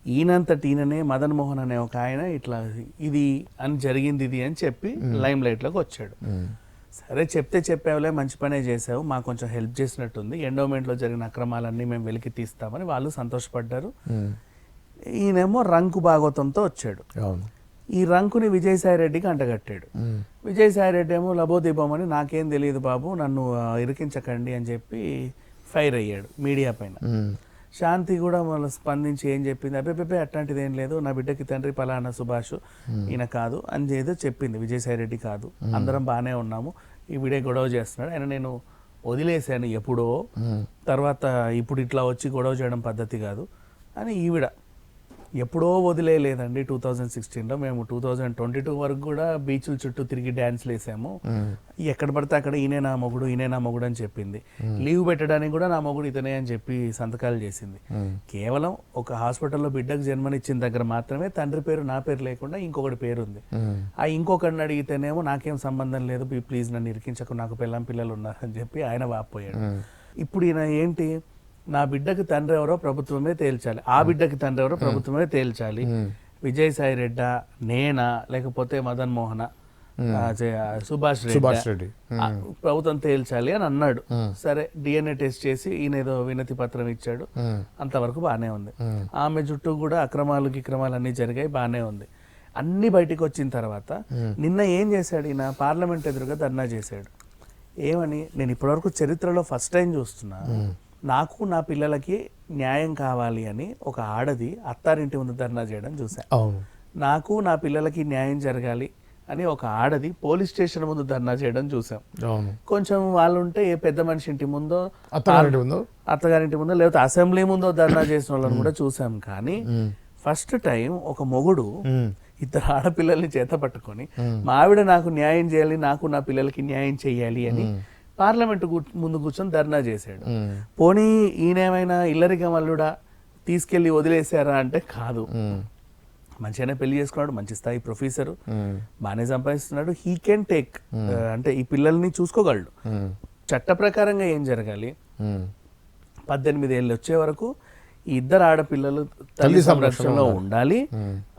ఈయనంతటి ఈయననే మదన్ మోహన్ అనే ఒక ఆయన ఇట్లా ఇది అని జరిగింది ఇది అని చెప్పి లైమ్ లైట్లోకి వచ్చాడు. సరే చెప్తే చెప్పావులే, మంచి పనే చేసావు, మాకు కొంచెం హెల్ప్ చేసినట్టుంది, ఎండోమెంట్లో జరిగిన అక్రమాలన్నీ మేము వెలికి తీస్తామని వాళ్ళు సంతోషపడ్డారు. ఈయనేమో రంకు భాగవతంతో వచ్చాడు. ఈ రంకుని విజయసాయిరెడ్డికి అంటగట్టాడు. విజయసాయిరెడ్డి ఏమో లబోదీపమని నాకేం తెలియదు బాబు, నన్ను ఇరికించకండి అని చెప్పి ఫైర్ అయ్యాడు మీడియా పైన. శాంతి కూడా మళ్ళీ స్పందించి ఏం చెప్పింది, అబ్బే అట్లాంటిది ఏం లేదు, నా బిడ్డకి తండ్రి పలానా సుభాష్, ఈయన కాదు అని ఏదో చెప్పింది. విజయసాయిరెడ్డి కాదు, అందరం బాగానే ఉన్నాము, ఈ వీడే గొడవ చేస్తున్నాడు, ఆయన నేను వదిలేశాను ఎప్పుడో, తర్వాత ఇప్పుడు ఇట్లా వచ్చి గొడవ చేయడం పద్ధతి కాదు అని ఈవిడ. ఎప్పుడో వదిలేయలేదండి 2016లో, మేము 2022 వరకు కూడా బీచ్ల చుట్టూ తిరిగి డ్యాన్స్లు వేసాము, ఎక్కడ పడితే అక్కడ ఈయనే నా మొగుడు అని చెప్పింది. లీవ్ పెట్టడానికి కూడా నా మొగుడు ఇతనే అని చెప్పి సంతకాలు చేసింది. కేవలం ఒక హాస్పిటల్లో బిడ్డకు జన్మనిచ్చిన దగ్గర మాత్రమే తండ్రి పేరు నా పేరు లేకుండా ఇంకొకటి పేరు ఉంది. ఆ ఇంకొకరిని అడిగితేనేమో నాకేం సంబంధం లేదు, ప్లీజ్ నన్ను ఇరికించకు, నాకు పిల్లలు ఉన్నారని చెప్పి ఆయన వాపోయాడు. ఇప్పుడు ఈయన ఏంటి, నా బిడ్డకి తండ్రి ఎవరో ప్రభుత్వమే తేల్చాలి, ఆ బిడ్డకి తండ్రి ఎవరో ప్రభుత్వమే తేల్చాలి, విజయసాయి రెడ్డా, నేనా, లేకపోతే మదన్ మోహన, సుభాష్ రెడ్డి ప్రభుత్వం తేల్చాలి అని అన్నాడు. సరే DNA టెస్ట్ చేసి ఈయన ఏదో వినతి పత్రం ఇచ్చాడు, అంతవరకు బాగానే ఉంది. ఆమె చుట్టూ కూడా అక్రమాలు అన్నీ జరిగాయి, బాగానే ఉంది. అన్ని బయటికి వచ్చిన తర్వాత నిన్న ఏం చేశాడు ఈయన, పార్లమెంట్ ఎదురుగా ధర్నా చేశాడు. ఏమని, నేను ఇప్పటివరకు చరిత్రలో ఫస్ట్ టైం చూస్తున్నా, నాకు నా పిల్లలకి న్యాయం కావాలి అని ఒక ఆడది అత్తారింటి ముందు ధర్నా చేయడం చూసా. నాకు నా పిల్లలకి న్యాయం జరగాలి అని ఒక ఆడది పోలీస్ స్టేషన్ ముందు ధర్నా చేయడం చూసాం. కొంచెం వాళ్ళు ఉంటే ఏ పెద్ద మనిషి ఇంటి ముందో, అత్తగారింటి ముందో, లేకపోతే అసెంబ్లీ ముందో ధర్నా చేసిన వాళ్ళని కూడా చూసాం. కానీ ఫస్ట్ టైం ఒక మొగుడు ఇద్దరు ఆడపిల్లల్ని చేత పట్టుకొని మా ఆవిడ నాకు న్యాయం చేయాలి, నాకు నా పిల్లలకి న్యాయం చేయాలి అని పార్లమెంట్ ముందు కూర్చొని ధర్నా చేశాడు. పోనీ ఈయనేమైనా ఇల్లరిక మల్లుడా తీసుకెళ్లి వదిలేశారా అంటే కాదు, మంచిగానే పెళ్లి చేసుకున్నాడు, మంచి స్థాయి ప్రొఫెసర్, బాగానే సంపాదిస్తున్నాడు, హీ కెన్ టేక్, అంటే ఈ పిల్లల్ని చూసుకోగలడు. చట్ట ప్రకారంగా ఏం జరగాలి, 18 ఏళ్ళు వచ్చే వరకు ఈ ఇద్దరు ఆడపిల్లలు తల్లి సంరక్షణలో ఉండాలి,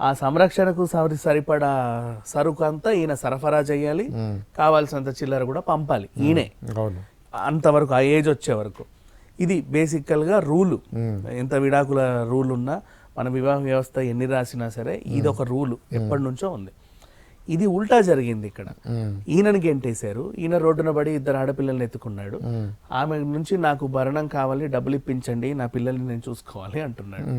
ఆ సంరక్షణకు సరిపడా సరుకు అంతా ఈయన సరఫరా చేయాలి, కావాల్సినంత చిల్లర కూడా పంపాలి ఈయనే, అంతవరకు ఆ ఏజ్ వచ్చే వరకు. ఇది బేసికల్గా రూలు. ఎంత విడాకుల రూల్ ఉన్నా, మన వివాహ వ్యవస్థ ఎన్ని రాసినా సరే ఇది ఒక రూలు ఎప్పటి నుంచో ఉంది. ఇది ఉల్టా జరిగింది ఇక్కడ. ఈయనని గెంటేశారు, ఈయన రోడ్డున పడి ఇద్దరు ఆడపిల్లల్ని ఎత్తుకున్నాడు, ఆమె నుంచి నాకు భరణం కావాలి, డబ్బులు ఇప్పించండి, నా పిల్లల్ని నేను చూసుకోవాలి అంటున్నాడు.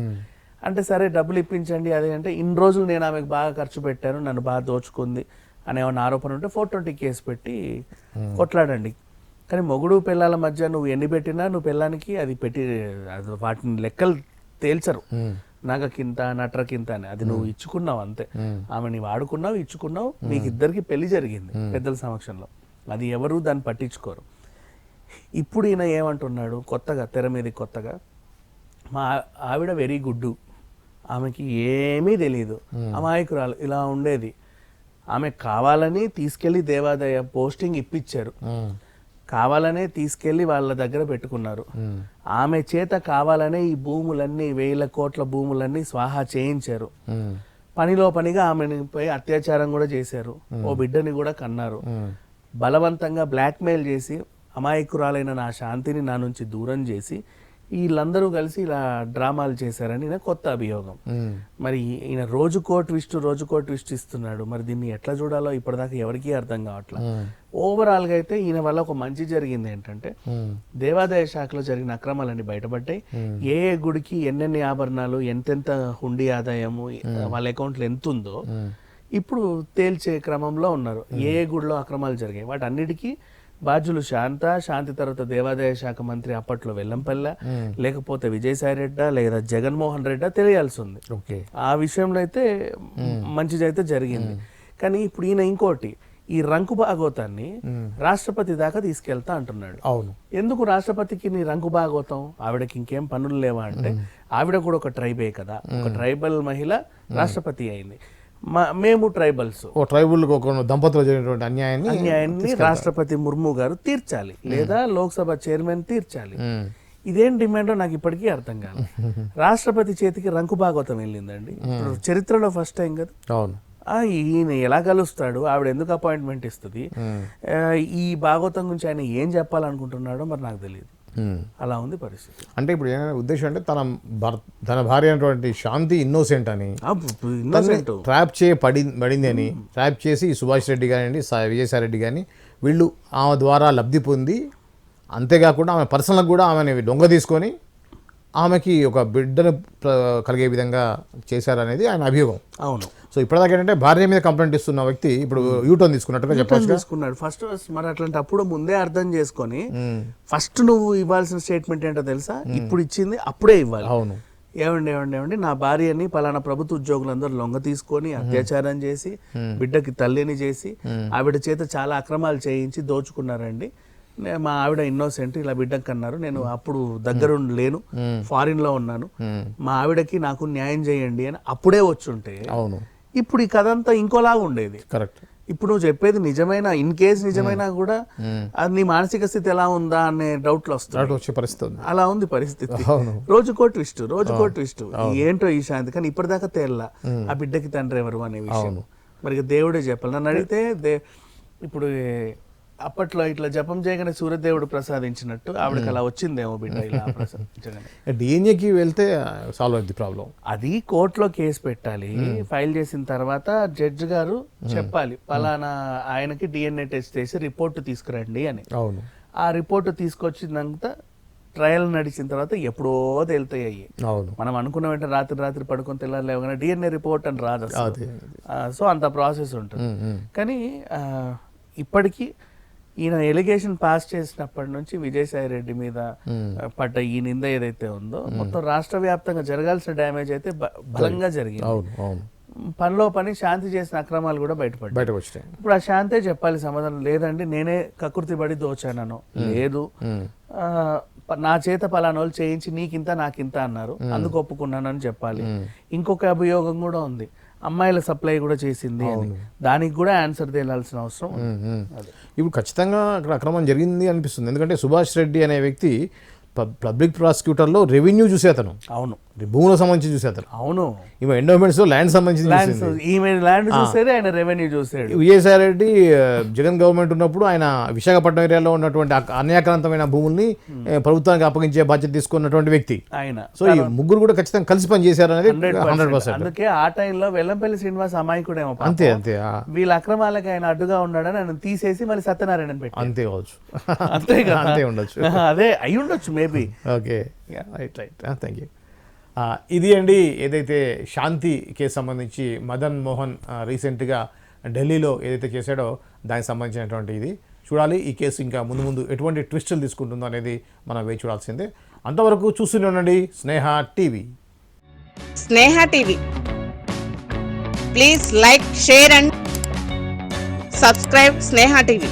అంటే సరే డబ్బులు ఇప్పించండి అదే అంటే, ఇన్ని రోజులు నేను ఆమెకు బాగా ఖర్చు పెట్టాను, నన్ను బాగా దోచుకుంది అనే ఏమన్నా ఆరోపణ ఉంటే 420 కేసు పెట్టి కొట్లాడండి. కానీ మొగుడు పిల్లల మధ్య నువ్వు ఎన్ని పెట్టినా నువ్వు పిల్లానికి అది పెట్టి వాటిని లెక్కలు తేల్చరు, నగకింత నట్రకింత అని, అది నువ్వు ఇచ్చుకున్నావు అంతే. ఆమె వాడుకున్నావు, ఇచ్చుకున్నావు, మీకు ఇద్దరికి పెళ్లి జరిగింది పెద్దల సమక్షంలో, అది ఎవరు దాన్ని పట్టించుకోరు. ఇప్పుడు ఈయన ఏమంటున్నాడు కొత్తగా, తెర మీద కొత్తగా, మా ఆవిడ వెరీ గుడ్డు, ఆమెకి ఏమీ తెలియదు, అమాయకురాలు, ఇలా ఉండేది, ఆమె కావాలని తీసుకెళ్లి దేవాదాయ పోస్టింగ్ ఇప్పించారు, కావాలనే తీసుకెళ్లి వాళ్ళ దగ్గర పెట్టుకున్నారు, ఆమె చేత కావాలనే ఈ భూములన్నీ 1000 కోట్ల భూములన్నీ స్వాహా చేయించారు, పనిలో పనిగా ఆమెపై అత్యాచారం కూడా చేశారు, ఓ బిడ్డని కూడా కన్నారు, బలవంతంగా బ్లాక్మెయిల్ చేసి అమాయకురాలైన నా శాంతిని నా నుంచి దూరం చేసి వీళ్ళందరూ కలిసి ఇలా డ్రామాలు చేశారని ఈయన కొత్త అభియోగం. మరి ఈయన రోజుకో ట్విస్ట్ ఇస్తున్నాడు. మరి దీన్ని ఎట్లా చూడాలో ఇప్పటిదాకా ఎవరికీ అర్థం కావట్లా. ఓవరాల్ గా అయితే ఈయన వల్ల ఒక మంచి జరిగింది ఏంటంటే, దేవాదాయ శాఖలో జరిగిన అక్రమాలన్నీ బయటపడ్డాయి, ఏ గుడికి ఎన్నెన్ని ఆభరణాలు, ఎంతెంత హుండీ ఆదాయము, వాళ్ళ అకౌంట్లో ఎంత ఉందో ఇప్పుడు తేల్చే క్రమంలో ఉన్నారు. ఏ గుడిలో అక్రమాలు జరిగాయి వాటన్నిటికీ బాధ్యులు శాంతి తర్వాత దేవాదాయ శాఖ మంత్రి అప్పట్లో వెల్లంపల్లి, లేకపోతే విజయసాయి రెడ్డా లేదా జగన్మోహన్ రెడ్డా తెలియాల్సి ఉంది. ఆ విషయంలో అయితే మంచిది అయితే జరిగింది. కానీ ఇప్పుడు ఈయన ఇంకోటి, ఈ రంకు భాగవతాన్ని రాష్ట్రపతి దాకా తీసుకెళ్తా అంటున్నాడు. అవును, ఎందుకు రాష్ట్రపతికి నీ రంకు భాగవతం, ఆవిడకి ఇంకేం పనులు లేవా అంటే, ఆవిడ కూడా ఒక ట్రైబే కదా, ఒక ట్రైబల్ మహిళ రాష్ట్రపతి అయింది, మేము ట్రైబల్స్, ట్రైబల్ దంపతులు జరిగినటువంటి అన్యాయాన్ని రాష్ట్రపతి ముర్ము గారు తీర్చాలి, లేదా లోక్సభ చైర్మన్ తీర్చాలి. ఇదేం డిమాండో నాకు ఇప్పటికీ అర్థం కాదు. రాష్ట్రపతి చేతికి రంకు భాగవతం వెళ్ళిందండి. ఇప్పుడు చరిత్రలో ఫస్ట్ టైం కదా. అవును. ఈయన ఎలా కలుస్తాడు, ఆవిడ ఎందుకు అపాయింట్మెంట్ ఇస్తుంది, ఈ భాగవతం గురించి ఆయన ఏం చెప్పాలనుకుంటున్నాడో మరి నాకు తెలియదు. అలా ఉంది పరిస్థితి. అంటే ఇప్పుడు ఏమైనా ఉద్దేశం అంటే తన భార్య అయినటువంటి శాంతి ఇన్నోసెంట్ అని, ట్రాప్ పడింది అని, ట్రాప్ చేసి సుభాష్ రెడ్డి కానివ్వండి, విజయసాయి రెడ్డి కానీ వీళ్ళు ఆమె ద్వారా లబ్ధి పొంది, అంతేకాకుండా ఆమె పర్సనల్గా కూడా ఆమెని దొంగ తీసుకొని ఆమెకి ఒక బిడ్డను కలిగే విధంగా చేశారనేది ఆయన అభియోగం. అవును. సో ఇప్పటిదాకా ఏంటంటే భార్య మీద కంప్లైంట్ ఇస్తున్న వ్యక్తి ఇప్పుడు యూటర్న్ తీసుకున్నట్టుగా తీసుకున్నాడు. ఫస్ట్ మరి అట్లాంటప్పుడు ముందే అర్థం చేసుకొని ఫస్ట్ నువ్వు ఇవ్వాల్సిన స్టేట్మెంట్ ఏంటో తెలుసా, ఇప్పుడు ఇచ్చింది అప్పుడే ఇవ్వాలి. అవును. ఏమండి నా భార్యని పలానా ప్రభుత్వ ఉద్యోగులందరూ లొంగ తీసుకొని అత్యాచారం చేసి బిడ్డకి తల్లిని చేసి ఆవిడ చేత చాలా అక్రమాలు చేయించి దోచుకున్నారండి. మా ఆవిడ ఇన్నోసెంట్, ఇలా బిడ్డకు అన్నారు, నేను అప్పుడు దగ్గరుండి లేను, ఫారిన్ లో ఉన్నాను, మా ఆవిడకి నాకు న్యాయం చేయండి అని అప్పుడే వచ్చుంటే అవును ఇప్పుడు ఈ కథ అంతా ఇంకోలాగా ఉండేది. కరెక్ట్. ఇప్పుడు నువ్వు చెప్పేది నిజమైనా, ఇన్ కేస్ నిజమైనా కూడా అది నీ మానసిక స్థితి ఎలా ఉందా అనే డౌట్లు వస్తాయి. పరిస్థితి అలా ఉంది పరిస్థితి. రోజుకో ట్విస్ట్ ఏంటో ఈ శాంతి. కానీ ఇప్పటిదాకా తేల్లా ఆ బిడ్డకి తండ్రి ఎవరు అనే విషయం. మరి దేవుడే చెప్పాలి. నన్ను అడిగితే ఇప్పుడు అప్పట్లో ఇట్లా జపం చేయగానే సూర్యదేవుడు ప్రసాదించినట్టు ఆవిడకి అలా వచ్చిందేమో బిడ్డ ఇలా ప్రసాదించగానే. డిఎన్ఏకి వెళ్తే సాల్వ్ అయింది ప్రాబ్లం. అది కోర్టులో కేసు పెట్టాలి, ఫైల్ చేసిన తర్వాత జడ్జి గారు చెప్పాలి పలానా ఆయనకి డిఎన్ఏ టెస్ట్ చేసి రిపోర్ట్ తీసుకురండి అని. అవును. ఆ రిపోర్ట్ తీసుకొచ్చినంత ట్రయల్ నడిచిన తర్వాత ఎప్పుడో తేలుతాయి అయ్యి. అవును. మనం అనుకున్న వెంటనే రాత్రి పడుకొని తెల్లారలేవగానే డిఎన్ఏ రిపోర్ట్ అని రాదు. సో అంత ప్రాసెస్ ఉంటుంది. కానీ ఇప్పటికీ ఈయన ఎలిగేషన్ పాస్ చేసినప్పటి నుంచి విజయసాయి రెడ్డి మీద పడ్డ ఈ నింద ఏదైతే ఉందో మొత్తం రాష్ట్ర వ్యాప్తంగా జరగాల్సిన డ్యామేజ్ అయితే బలంగా జరిగింది. పనిలో పని శాంతి చేసిన అక్రమాలు కూడా బయటకు వచ్చాయి. ఇప్పుడు ఆ శాంతే చెప్పాలి సమాధానం. లేదండి నేనే కకృతి పడి దోచానను, లేదు నా చేత పలానోళ్ళు చేయించి నీకింత నాకింత అన్నారు అందుకు ఒప్పుకున్నానని చెప్పాలి. ఇంకొక అభియోగం కూడా ఉంది, అమ్మాయిల సప్లై కూడా చేసింది అని. దానికి కూడా ఆన్సర్ తేలాల్సిన అవసరం. ఇప్పుడు ఖచ్చితంగా అక్కడ అక్రమం జరిగింది అనిపిస్తుంది. ఎందుకంటే సుభాష్ రెడ్డి అనే వ్యక్తి పబ్లిక్ ప్రాసిక్యూటర్లో రెవెన్యూ చూసే అతను. అవును. భూములకు సంబంధించి చూసే అతను. అవును. ఈమె ఎండోమెంట్స్ లో ల్యాండ్ సంబంధించి ల్యాండ్ చూసేది, ఆయన రెవెన్యూ చూసాడు. విజయసాయి రెడ్డి జగన్ గవర్నమెంట్ ఉన్నప్పుడు ఆయన విశాఖపట్నం ఏరియాలో ఉన్నటువంటి అన్యాక్రాంతమైన భూముల్ని ప్రభుత్వానికి అప్పగించే బాధ్యత తీసుకున్నటువంటి వ్యక్తి ఆయన. సో ఈ ముగ్గురు కూడా ఖచ్చితంగా కలిసి పని చేశారు అనేది 100%. అందుకే ఆ టైంలో వెల్లంపల్లి శ్రీనివాస్ అమాయకుడేమో. అంతే వీళ్ళ అక్రమాలకి ఆయన అడ్డుగా ఉన్నాడని ఆయన తీసేసి మళ్ళీ సత్యనారాయణ పెట్టి అంతే కావచ్చు. అంతే ఉండొచ్చు. అదే అయి ఉండొచ్చు maybe. Okay, right. Thank you. ఇది అండి ఏదైతే శాంతి కేసు సంబంధించి మదన్ మోహన్ రీసెంట్గా ఢిల్లీలో ఏదైతే చేశాడో దానికి సంబంధించినటువంటి ఇది చూడాలి. ఈ కేసు ఇంకా ముందు ఎటువంటి ట్విస్టులు తీసుకుంటుందో అనేది మనం వేచి చూడాల్సిందే. అంతవరకు చూస్తూనే ఉండండి Sneha TV. Sneha TV, please like, share and subscribe Sneha TV.